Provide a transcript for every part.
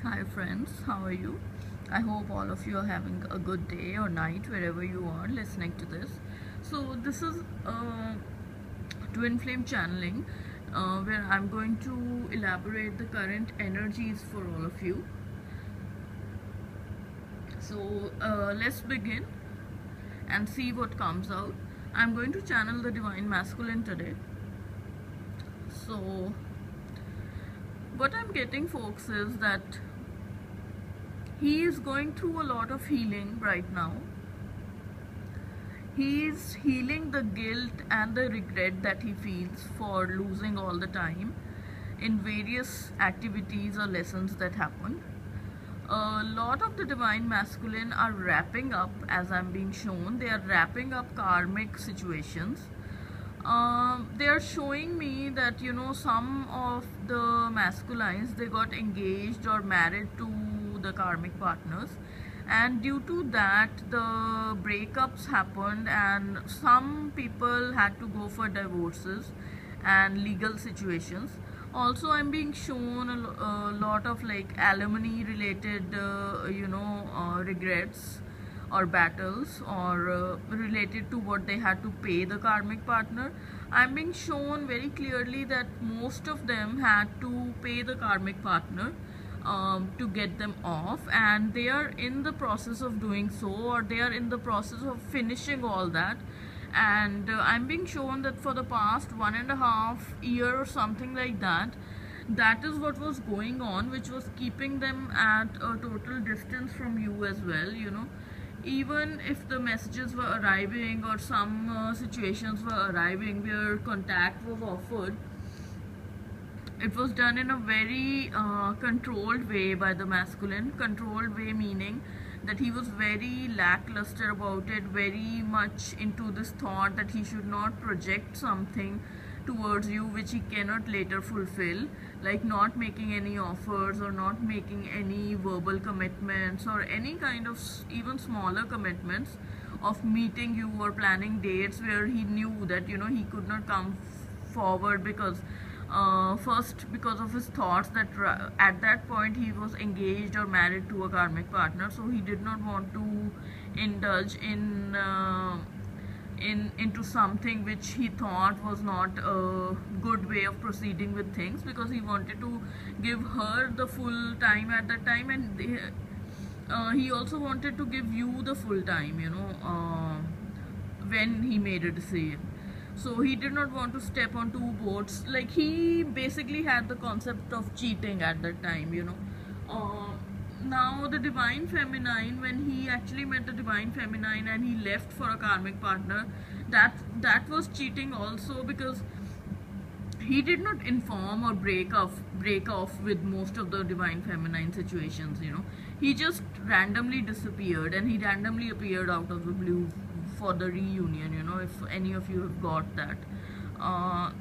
Hi friends, how are you? I hope all of you are having a good day or night wherever you are listening to this. So this is twin flame channeling where I'm going to elaborate the current energies for all of you. So let's begin and see what comes out. I'm going to channel the divine masculine today. So what I'm getting, folks, is that he is going through a lot of healing right now. He is healing the guilt and the regret that he feels for losing all the time in various activities or lessons that happened. A lot of the divine masculine are wrapping up, as I'm being shown, they are wrapping up karmic situations. They are showing me that, you know, some of the masculines, they got engaged or married to the karmic partners, and due to that the breakups happened and some people had to go for divorces and legal situations. Also, I'm being shown a lot of like alimony related regrets or battles, or related to what they had to pay the karmic partner. I'm being shown very clearly that most of them had to pay the karmic partner to get them off, and they are in the process of doing so, or they are in the process of finishing all that. And I'm being shown that for the past 1.5 years or something like that, that is what was going on, which was keeping them at a total distance from you as well, you know. Even if the messages were arriving or some situations were arriving where contact was offered, it was done in a very controlled way by the masculine. Controlled way meaning that he was very lackluster about it, very much into this thought that he should not project something towards you which he cannot later fulfill, like not making any offers or not making any verbal commitments or any kind of even smaller commitments of meeting you or planning dates where he knew that, you know, he could not come forward because first because of his thoughts that at that point he was engaged or married to a karmic partner, so he did not want to indulge into something which he thought was not a good way of proceeding with things, because he wanted to give her the full time at that time, and he also wanted to give you the full time, you know, when he made a decision. So he did not want to step on two boats. Like, he basically had the concept of cheating at that time, you know. Now the divine feminine, when he actually met the divine feminine and he left for a karmic partner, that was cheating also, because he did not inform or break off with most of the divine feminine situations, you know. He just randomly disappeared, and he randomly appeared out of the blue for the reunion, you know, if any of you have got that.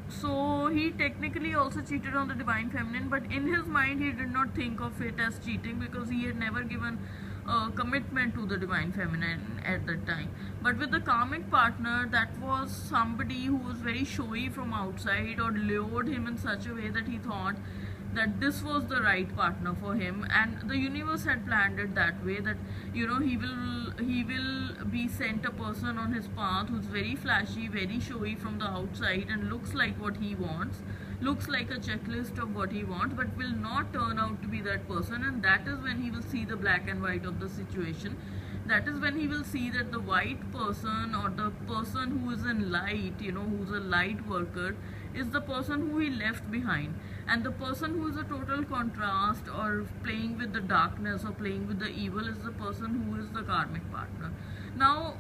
So he technically also cheated on the divine feminine, but in his mind he did not think of it as cheating, because he had never given commitment to the divine feminine at that time. But with the karmic partner, that was somebody who was very showy from outside, or lured him in such a way that he thought that this was the right partner for him, and the universe had planned it that way, that, you know, he will be sent a person on his path who's very flashy, very showy from the outside, and looks like what he wants, looks like a checklist of what he wants, but will not turn out to be that person. And that is when he will see the black and white of the situation. That is when he will see that the white person, or the person who is in light, you know, who's a light worker, is the person who he left behind, and the person who is a total contrast or playing with the darkness or playing with the evil is the person who is the karmic partner. Now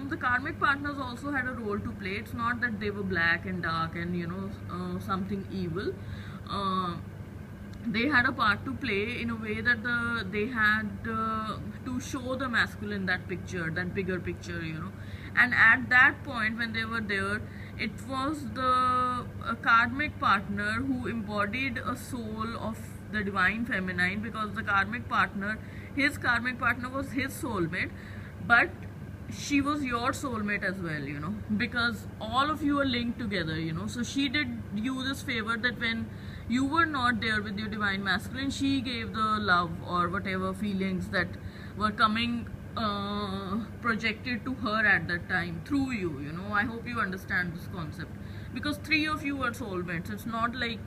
the karmic partners also had a role to play. It's not that they were black and dark and, you know, something evil. They had a part to play in a way that they had to show the masculine that picture, that bigger picture, you know. And at that point when they were there, it was the karmic partner who embodied a soul of the divine feminine, because the karmic partner, his karmic partner was his soulmate, but she was your soulmate as well, you know, because all of you are linked together, you know. So she did you this favor that when You were not there with your divine masculine. She gave the love or whatever feelings that were coming projected to her at that time through you. You know, I hope you understand this concept, because three of you are soulmates. It's not like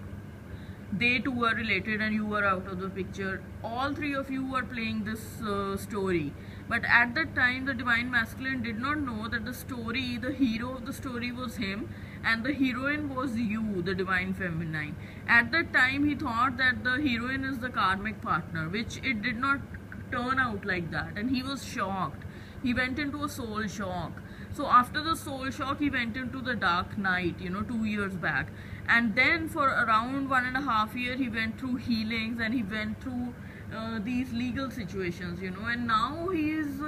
they two were related and you were out of the picture. All three of you were playing this story, but at that time the divine masculine did not know that the story, the hero of the story was him and the heroine was you, the divine feminine. At that time he thought that the heroine is the karmic partner, which it did not turn out like that, and he was shocked. He went into a soul shock. So after the soul shock, he went into the dark night, you know, 2 years back. And then for around 1.5 years, he went through healings and he went through these legal situations, you know. And now he is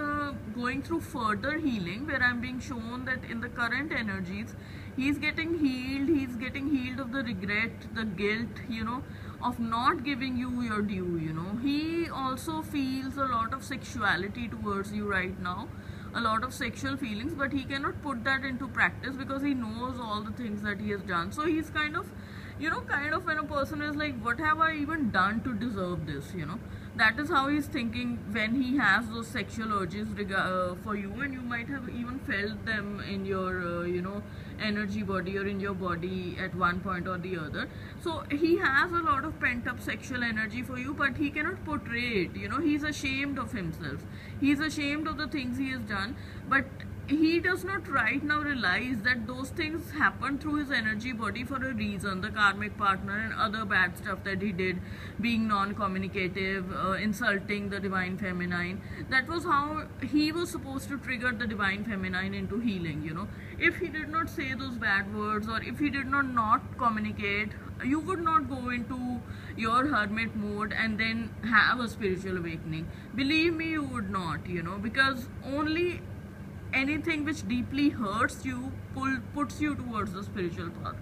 going through further healing, where I'm being shown that in the current energies, he's getting healed. He's getting healed of the regret, the guilt, you know, of not giving you your due, you know. He also feels a lot of sexuality towards you right now, a lot of sexual feelings, but he cannot put that into practice because he knows all the things that he has done. So he's kind of, you know, when a person is like, what have I even done to deserve this, you know, that is how he's thinking when he has those sexual urges for you, and you might have even felt them in your you know, energy body or in your body at one point or the other. So he has a lot of pent up sexual energy for you, but he cannot portray it, you know. He's ashamed of himself, he's ashamed of the things he has done, but he does not right now realize that those things happen through his energy body for a reason. The karmic partner and other bad stuff that he did, being non-communicative, insulting the divine feminine, that was how he was supposed to trigger the divine feminine into healing, you know. If he did not say those bad words, or if he did not communicate, you would not go into your hermit mode and then have a spiritual awakening. Believe me, you would not, you know, because only anything which deeply hurts you puts you towards the spiritual path.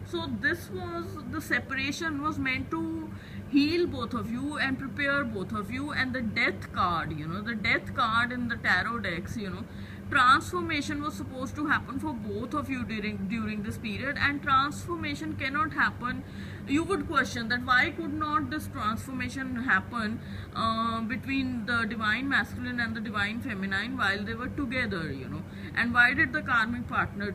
So this was, the separation was meant to heal both of you and prepare both of you. And the death card, you know, the death card in the tarot decks, you know, transformation was supposed to happen for both of you during this period, and transformation cannot happen. You would question that why could not this transformation happen between the divine masculine and the divine feminine while they were together, you know, and why did the karmic partner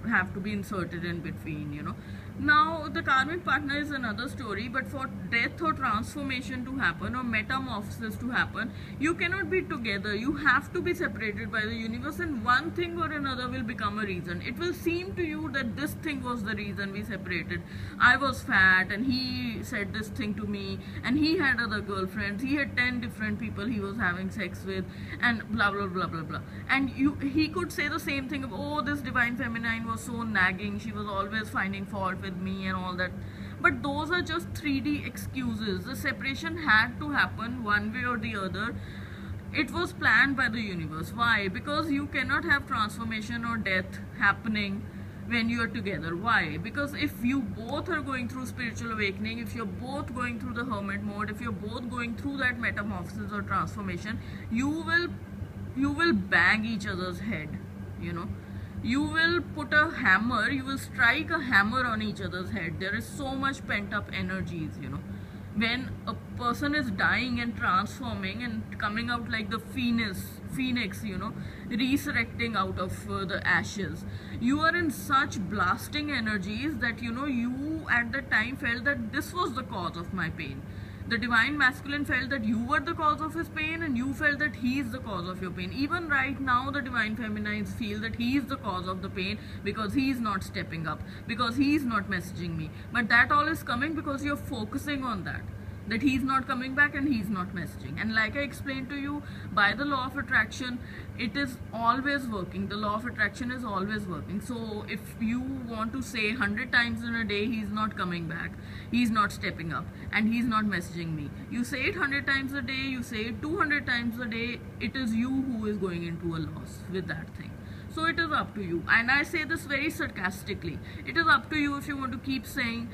have to be inserted in between, you know. Now the karmic partner is another story, but for death or transformation to happen or metamorphosis to happen, you cannot be together. You have to be separated by the universe, and one thing or another will become a reason. It will seem to you that this thing was the reason we separated. I was fat and he said this thing to me, and he had other girlfriends, he had 10 different people he was having sex with, and blah blah blah blah blah. And he could say the same thing of, oh, this divine feminine was so nagging, she was always finding fault with me and all that. But those are just 3D excuses. The separation had to happen one way or the other. It was planned by the universe. Why? Because you cannot have transformation or death happening when you are together. Why? Because if you both are going through spiritual awakening, if you're both going through the hermit mode, if you're both going through that metamorphosis or transformation, you will bang each other's head, you know. You will put a hammer, you will strike a hammer on each other's head. There is so much pent up energies, you know. When a person is dying and transforming and coming out like the phoenix, you know, resurrecting out of the ashes, you are in such blasting energies that, you know, you at the time felt that this was the cause of my pain. The divine masculine felt that you were the cause of his pain, and you felt that he is the cause of your pain. Even right now, the divine feminines feel that he is the cause of the pain because he is not stepping up, because he is not messaging me. But that all is coming because you're focusing on that he's not coming back and he's not messaging. And like I explained to you, by the law of attraction, it is always working. The law of attraction is always working. So if you want to say 100 times in a day, he's not coming back, he's not stepping up, and he's not messaging me, you say it 100 times a day, you say it 200 times a day, it is you who is going into a loss with that thing. So it is up to you, and I say this very sarcastically. It is up to you if you want to keep saying,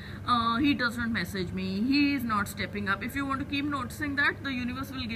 he does not message me, he is not stepping up. If you want to keep noticing that, the universe will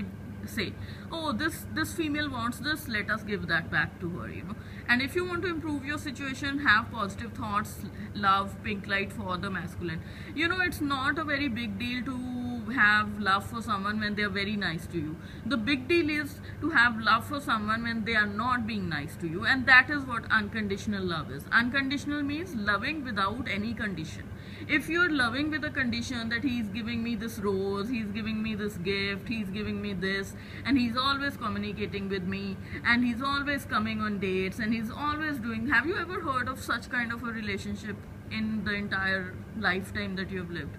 say, oh, this female wants this, let us give that back to her, you know. And if you want to improve your situation, have positive thoughts, love, pink light for the masculine. You know, it's not a very big deal to have love for someone when they are very nice to you. The big deal is to have love for someone when they are not being nice to you, and that is what unconditional love is. Unconditional means loving without any condition. If you're loving with a condition that he's giving me this rose, he's giving me this gift, he's giving me this, and he's always communicating with me, and he's always coming on dates, and he's always doing, have you ever heard of such kind of a relationship in the entire lifetime that you have lived?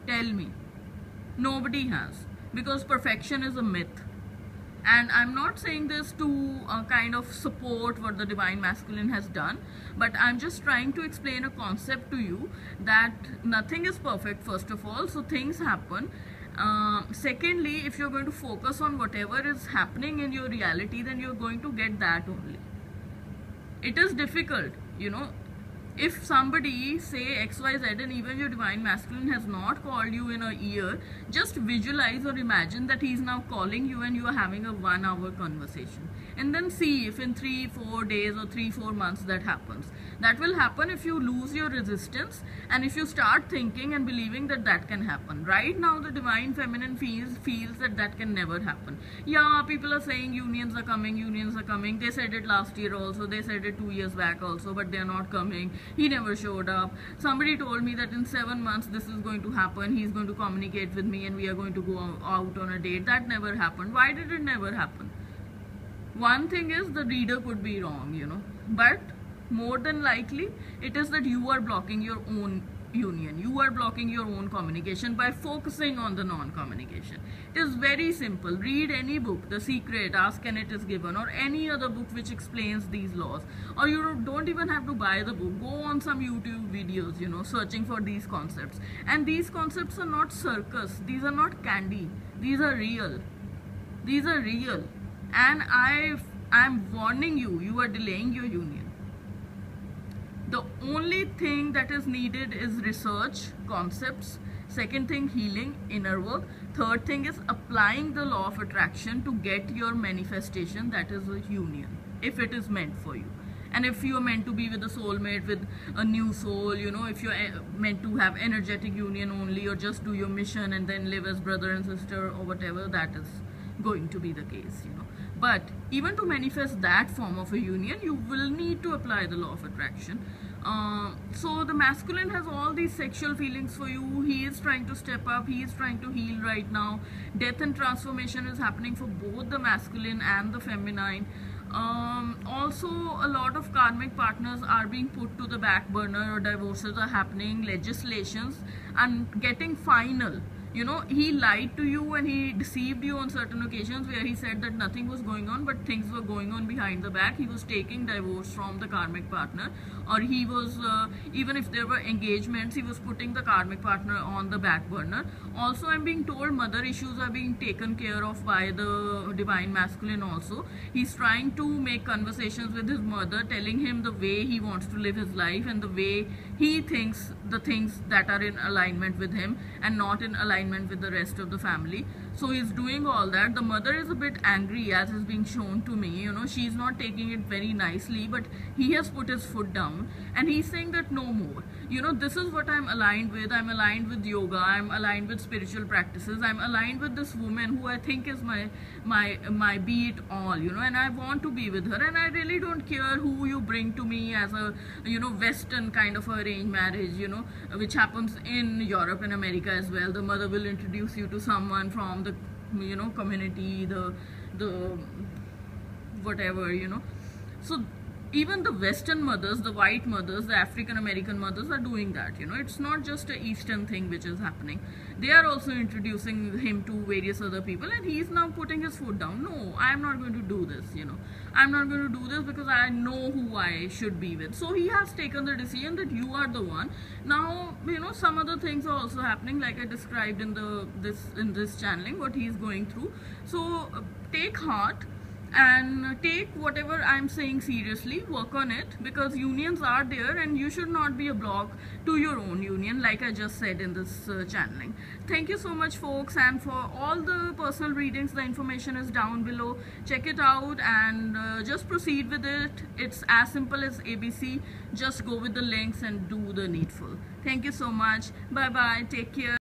Tell me. Nobody has, because perfection is a myth. And I'm not saying this to kind of support what the divine masculine has done, but I'm just trying to explain a concept to you that nothing is perfect, first of all, so things happen. Secondly, if you're going to focus on whatever is happening in your reality, then you're going to get that only. It is difficult, you know. If somebody say XYZ and even your divine masculine has not called you in a year, just visualize or imagine that he's now calling you and you are having a 1 hour conversation, and then see if in 3-4 days or 3-4 months that happens. That will happen if you lose your resistance and if you start thinking and believing that that can happen. Right now the divine feminine feels that that can never happen. Yeah, people are saying unions are coming. They said it last year also, they said it 2 years back also, but they're not coming. He never showed up. Somebody told me that in 7 months this is going to happen, he's going to communicate with me and we are going to go out on a date. That never happened. Why did it never happen? One thing is, the reader could be wrong, you know, but more than likely it is that you are blocking your own union. You are blocking your own communication by focusing on the non-communication. It is very simple. Read any book, The Secret, Ask and It Is Given, or any other book which explains these laws. Or you don't even have to buy the book. Go on some YouTube videos, you know, searching for these concepts. And these concepts are not circus. These are not candy. These are real. These are real. And I'm warning you, you are delaying your union. The only thing that is needed is research, concepts. Second thing, healing, inner work. Third thing is applying the law of attraction to get your manifestation, that is a union, if it is meant for you. And if you are meant to be with a soulmate, with a new soul, you know, if you're meant to have energetic union only, or just do your mission and then live as brother and sister or whatever, that is going to be the case, you know. But even to manifest that form of a union, you will need to apply the law of attraction. So the masculine has all these sexual feelings for you. He is trying to step up. He is trying to heal right now. Death and transformation is happening for both the masculine and the feminine. Also, a lot of karmic partners are being put to the back burner, or divorces are happening, legislations, and getting final. You know, he lied to you and he deceived you on certain occasions where he said that nothing was going on, but things were going on behind the back. He was taking divorce from the karmic partner, or he was, even if there were engagements, he was putting the karmic partner on the back burner. Also, I'm being told mother issues are being taken care of by the divine masculine also. He's trying to make conversations with his mother, telling him the way he wants to live his life and the way he thinks the things that are in alignment with him and not in alignment with the rest of the family. So he's doing all that. The mother is a bit angry, as is being shown to me. You know, she's not taking it very nicely, but he has put his foot down and he's saying that no more. You know, this is what I'm aligned with. I'm aligned with yoga. I'm aligned with spiritual practices. I'm aligned with this woman who I think is my be it all, you know, and I want to be with her, and I really don't care who you bring to me as a, you know, Western kind of arranged marriage, you know, which happens in Europe and America as well. The mother will introduce you to someone from the, you know, community, the whatever, you know. So even the Western mothers, the white mothers, the African American mothers are doing that, you know. It's not just an Eastern thing which is happening. They are also introducing him to various other people, and he's now putting his foot down. No, I'm not going to do this, you know. I'm not going to do this because I know who I should be with. So he has taken the decision that you are the one. Now, you know, some other things are also happening, like I described in this channeling, what he's going through. So take heart. and take whatever I'm saying seriously, work on it, because unions are there and you should not be a block to your own union, like I just said in this channeling. Thank you so much, folks, and for all the personal readings, the information is down below. Check it out and just proceed with it. It's as simple as ABC. Just go with the links and do the needful. Thank you so much. Bye bye. Take care.